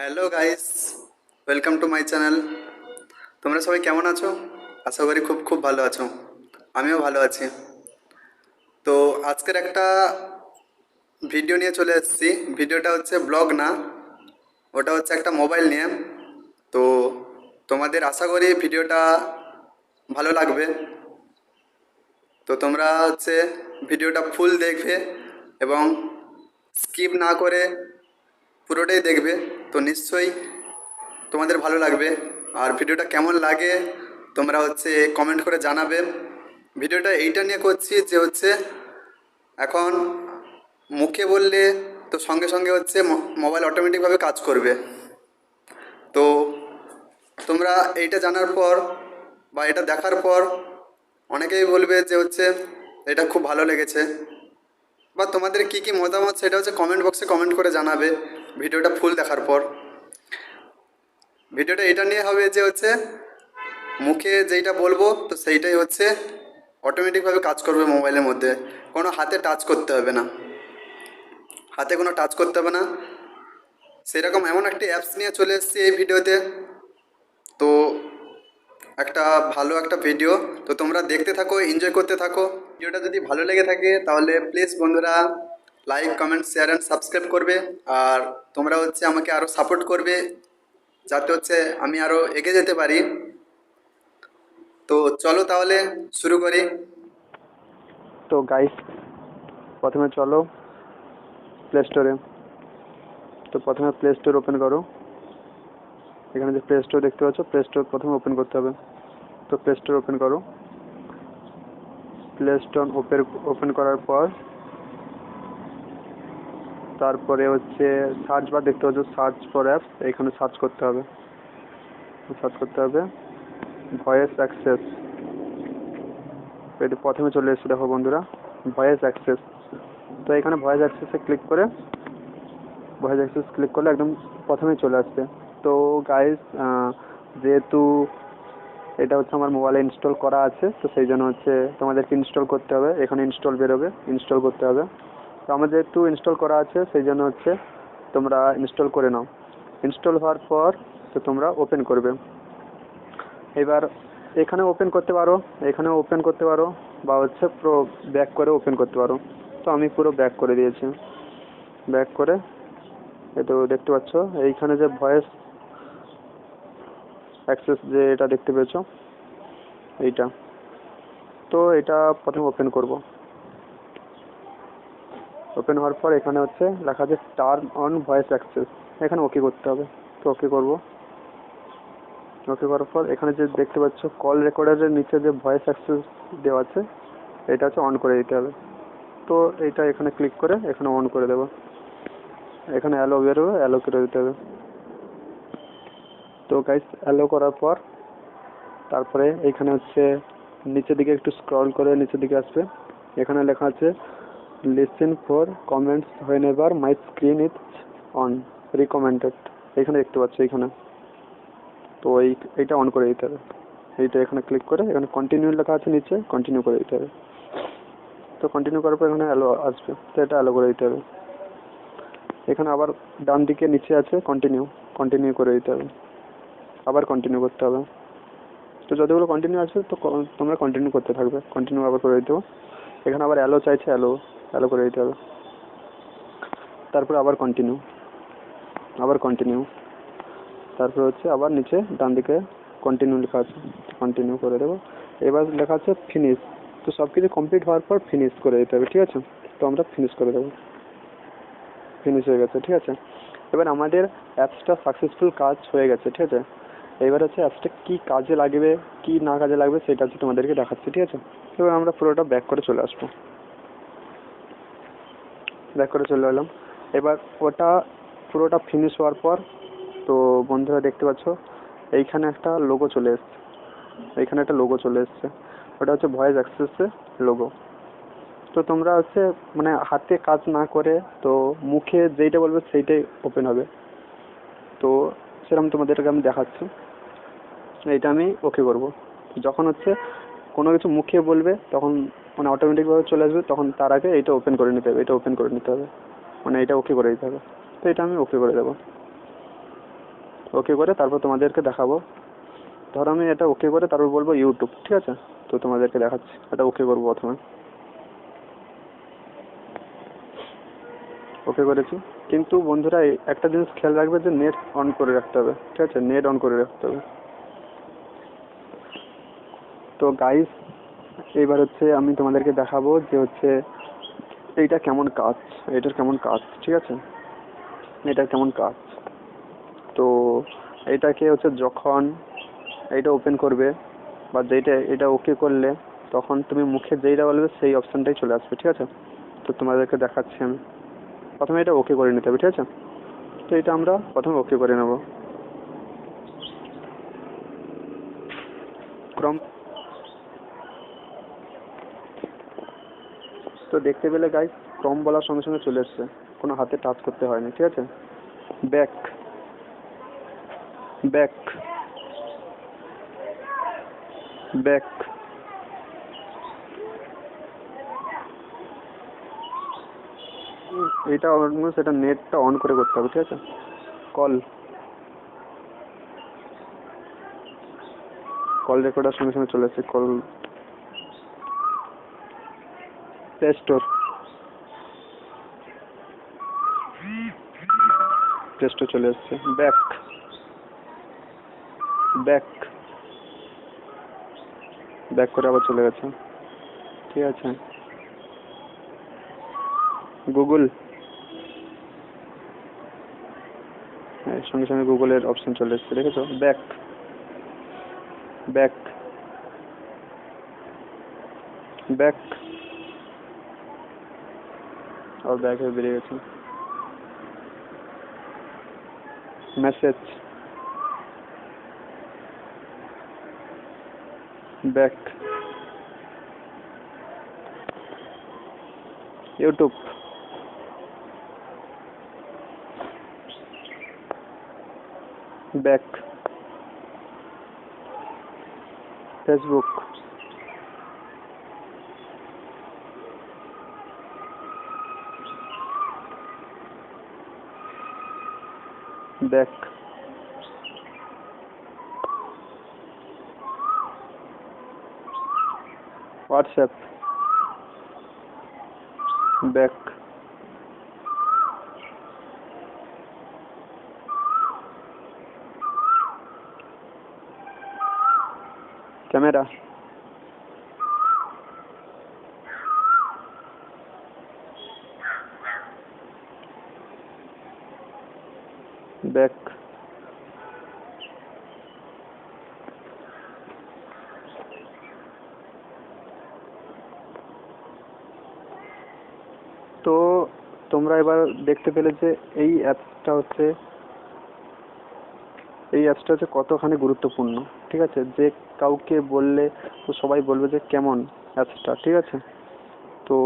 Hello guys, welcome to my channel. তোমরা সবাই কেমন আছো? আশা করি খুব খুব ভালো আছো। আমিও ভালো আছি। তো আজকের একটা ভিডিও নিয়ে চলে এসেছি। ভিডিওটা হচ্ছে ব্লগ না, ওটা হচ্ছে একটা মোবাইল নিয়ে। তো তোমাদের আশা করি ভিডিওটা ভালো লাগবে। তো তোমরা হচ্ছে ভিডিওটা ফুল দেখবে এবং স্কিপ না করে পুরোটাই দেখবে। তো নিশ্চয়ই তোমাদের ভালো লাগবে। আর ভিডিওটা কেমন লাগে তোমরা হচ্ছে কমেন্ট করে জানাবে। ভিডিওটা এইটা নিয়ে করছি যে হচ্ছে এখন মুখে বললে তো সঙ্গে সঙ্গে হচ্ছে মোবাইল অটোমেটিকভাবে কাজ করবে। তো তোমরা এইটা জানার পর বা এটা দেখার পর অনেকেই বলবে যে হচ্ছে এটা খুব ভালো লেগেছে, বা তোমাদের কী কী মতামত সেটা হচ্ছে কমেন্ট বক্সে কমেন্ট করে জানাবে ভিডিওটা ফুল দেখার পর। ভিডিওটা এটা নিয়ে হবে যে হচ্ছে মুখে যেইটা বলবো তো সেইটাই হচ্ছে অটোমেটিকভাবে কাজ করবে মোবাইলের মধ্যে। কোনো হাতে টাচ করতে হবে না, হাতে কোনো টাচ করতে হবে না। সেরকম এমন একটি অ্যাপস নিয়ে চলে এসেছি এই ভিডিওতে। তো একটা ভালো একটা ভিডিও, তো তোমরা দেখতে থাকো, এনজয় করতে থাকো। ভিডিওটা যদি ভালো লেগে থাকে তাহলে প্লিজ বন্ধুরা like, comment, share and subscribe করবে। আর তোমরা হচ্ছে আমাকে আরও সাপোর্ট করবে যাতে হচ্ছে আমি আরও এগিয়ে যেতে পারি। তো চলো তাহলে শুরু করি। তো গাইস, প্রথমে চলো প্লে স্টোরে। তো প্রথমে প্লে স্টোর ওপেন করো। এখানে যে প্লে স্টোর দেখতে পাচ্ছ, প্লে স্টোর প্রথমে ওপেন করতে হবে। তো প্লে স্টোর ওপেন করো। প্লে স্টোর ওপেন করার পর তারপরে হচ্ছে সার্চ বার দেখতে পাচ্ছ, সার্চ ফর অ্যাপস, এখানে সার্চ করতে হবে। Voice access. এটা প্রথমে চলে এসেছে, দেখো বন্ধুরা, ভয়েস অ্যাক্সেস। তো এখানে ভয়েস অ্যাক্সেসে ক্লিক করে ভয়েস অ্যাক্সেস ক্লিক করলে একদম প্রথমেই চলে আসছে। তো গাইস, যেহেতু এটা হচ্ছে আমার মোবাইলে ইনস্টল করা আছে, তো সেই জন্য হচ্ছে তোমাদেরকে ইনস্টল করতে হবে। এখানে ইনস্টল বেরোবে, ইনস্টল করতে হবে। তো আমার যেহেতু ইনস্টল করা আছে সেই জন্য হচ্ছে তোমরা ইনস্টল করে নাও। ইনস্টল হওয়ার পর তো তোমরা ওপেন করবে। এবার এখানে ওপেন করতে পারো, এখানেও ওপেন করতে পারো, বা হচ্ছে পুরো ব্যাক করে ওপেন করতে পারো। তো আমি পুরো ব্যাক করে দিয়েছি। ব্যাক করে এই তো দেখতে পাচ্ছ এইখানে যে ভয়েস অ্যাক্সেস যে এটা দেখতে পেয়েছো, এইটা। তো এটা প্রথমে ওপেন করব। ওপেন হওয়ার পর এখানে হচ্ছে লেখা আছে টার্ন অন ভয়েস অ্যাক্সেস, এখানে ওকে করতে হবে। তো ওকে করব। ওকে করার পর এখানে যে দেখতে পাচ্ছ কল রেকর্ডারের নিচে যে ভয়েস অ্যাক্সেস দেওয়া আছে, এটা হচ্ছে অন করে দিতে হবে। তো এইটা এখানে ক্লিক করে এখানে অন করে দেবো। এখানে অ্যালো বেরোবে, অ্যালো করে দিতে হবে। তো গাইস, অ্যালো করার পর তারপরে এখানে হচ্ছে নিচের দিকে একটু স্ক্রল করে নিচের দিকে আসবে। এখানে লেখা আছে listen for comments when ever my screen is on recommended, এখানে দেখতে পাচ্ছ এইখানে। তো এইটা অন করে দিতে হবে। এইটা এখানে ক্লিক করে এখানে কন্টিনিউ লেখা আছে নিচে, কন্টিনিউ করে দিতে হবে। তো কন্টিনিউ করার পর এখানে অ্যালো আসবে, তো এটা অ্যালো করে দিতে হবে। এখানে আবার ডান দিকে নিচে আছে কন্টিনিউ, কন্টিনিউ করে দিতে হবে। আবার কন্টিনিউ করতে হবে। তো যতগুলো কন্টিনিউ আছে তো তোমরা কন্টিনিউ করতে থাকবে, কন্টিনিউ আবার করে দিতে হবে। এখানে আবার অ্যালো চাইছে, অ্যালো অ্যালো করে দিতে হবে। তারপরে আবার কন্টিনিউ, আবার কন্টিনিউ। তারপরে হচ্ছে আবার নিচে ডান দিকে কন্টিনিউ লেখা আছে, কন্টিনিউ করে দেবো। এবার লেখা আছে ফিনিশ। তো সব কিছু কমপ্লিট হওয়ার পর ফিনিশ করে দিতে হবে, ঠিক আছে? তো আমরা ফিনিশ করে দেবো। ফিনিশ হয়ে গেছে, ঠিক আছে। এবার আমাদের অ্যাপসটা সাকসেসফুল কাজ হয়ে গেছে, ঠিক আছে। এবার হচ্ছে অ্যাপসটা কী কাজে লাগবে কি না কাজে লাগবে সেটা হচ্ছে তোমাদেরকে দেখাচ্ছি, ঠিক আছে। এবার আমরা পুরোটা ব্যাক করে চলে আসবো। ব্যাক করে চলে এলাম। এবার ওটা পুরোটা ফিনিশ হওয়ার পর তো বন্ধুরা দেখতে পাচ্ছ এইখানে একটা লোগো চলে এসছে। এইখানে একটা লোগো চলে এসছে, ওটা হচ্ছে ভয়েস অ্যাক্সেসের লোগো। তো তোমরা হচ্ছে মানে হাতে কাজ না করে তো মুখে যেইটা বলবে সেইটাই ওপেন হবে। তো সেরকম তোমাদেরকে আমি দেখাচ্ছি। এইটা আমি ওকে করব। যখন হচ্ছে কোনো কিছু মুখে বলবে তখন মানে অটোমেটিকভাবে চলে আসবে, তখন তার আগে এইটা ওপেন করে নিতে হবে, এটা ওপেন করে নিতে হবে, মানে এটা ওকে করে দিতে হবে। তো এটা আমি ওকে করে দেবো। ওকে করে তারপর তোমাদেরকে দেখাবো। ধরো আমি এটা ওকে করে তারপর বলবো ইউটিউব, ঠিক আছে? তো তোমাদেরকে দেখাচ্ছি, এটা ওকে করবো প্রথমে। ওকে করেছি, কিন্তু বন্ধুরা একটা জিনিস খেয়াল রাখবে যে নেট অন করে রাখতে হবে, ঠিক আছে? নেট অন করে রাখতে হবে। তো গাইস, এইবার হচ্ছে আমি তোমাদেরকে দেখাবো যে হচ্ছে এইটা কেমন কাজ, এটার কেমন কাজ, ঠিক আছে? এটার কেমন কাজ। তো এটাকে হচ্ছে যখন এইটা ওপেন করবে বা এটা ওকে করলে তখন তুমি মুখে যেইটা বলবে সেই অপশানটাই চলে আসবে, ঠিক আছে? তো তোমাদেরকে দেখাচ্ছি আমি। প্রথমে এটা ওকে করে নিতে হবে, ঠিক আছে? তো এটা আমরা প্রথমে ওকে করে নেব। ক্রম তো দেখতে পেলে গাইস, ক্রম বলার সঙ্গে সঙ্গে চলে এসছে, কোনো হাতে টাচ করতে হয়নি, ঠিক আছে? Back, back, back. এটা অলমোস্ট এটা নেটটা অন করে করতে হবে, ঠিক আছে? কল, কল রেকর্ডার সঙ্গে সঙ্গে চলে এসছে। Call, play store, play store চলে এসছে। ব্যাক, ব্যাক, ব্যাক করে আবার চলে গেছে, ঠিক আছে? গুগল, সঙ্গে সঙ্গে গুগলের অপশন চলে এসছে, দেখেছো? ব্যাক, ব্যাক, ব্যাক, আর ব্যাক হয়ে বেরিয়ে গেছে। Message, back, YouTube, back, Facebook, back, WhatsApp, back, camera, back. তো তোমরা এবার দেখতে পেলে যে এই অ্যাপসটা হচ্ছে কতখানি গুরুত্বপূর্ণ, ঠিক আছে? যে কাউকে বললে তো সবাই বলবে যে কেমন অ্যাপসটা, ঠিক আছে? তো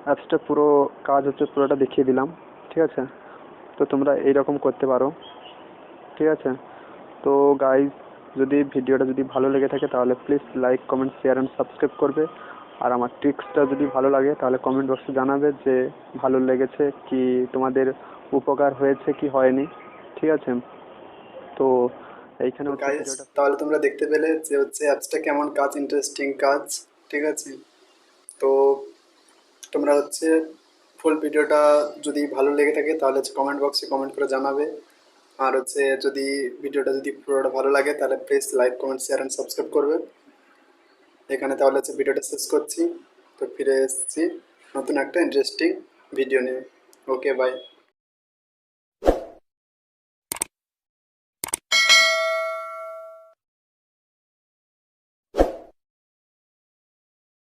অ্যাপসটা পুরো কাজ হচ্ছে পুরোটা দেখিয়ে দিলাম, ঠিক আছে? তো তোমরা এইরকম করতে পারো, ঠিক আছে? তো গাইজ, যদি ভিডিওটা যদি ভালো লেগে থাকে তাহলে please like, comment, share and subscribe করবে। আর আমার ট্রিক্সটা যদি ভালো লাগে তাহলে কমেন্ট বক্সে জানাবে যে ভালো লেগেছে কি, তোমাদের উপকার হয়েছে কি হয়নি, ঠিক আছে? তো এইখানে হচ্ছে গাইস, ভিডিওটা। তাহলে তোমরা দেখতে পেলে যে হচ্ছে অ্যাপসটা কেমন কাজ, ইন্টারেস্টিং কাজ, ঠিক আছে? তো তোমরা হচ্ছে ফুল ভিডিওটা যদি ভালো লেগে থাকে তাহলে হচ্ছে কমেন্ট বক্সে কমেন্ট করে জানাবে। আর হচ্ছে যদি ভিডিওটা যদি পুরোটা ভালো লাগে তাহলে please like, comment, share and subscribe করবে। এখানে তাহলে হচ্ছে ভিডিওটা শেষ করছি। তো ফিরে এসেছি নতুন একটা ইন্টারেস্টিং ভিডিও নিয়ে। ওকে, বাই।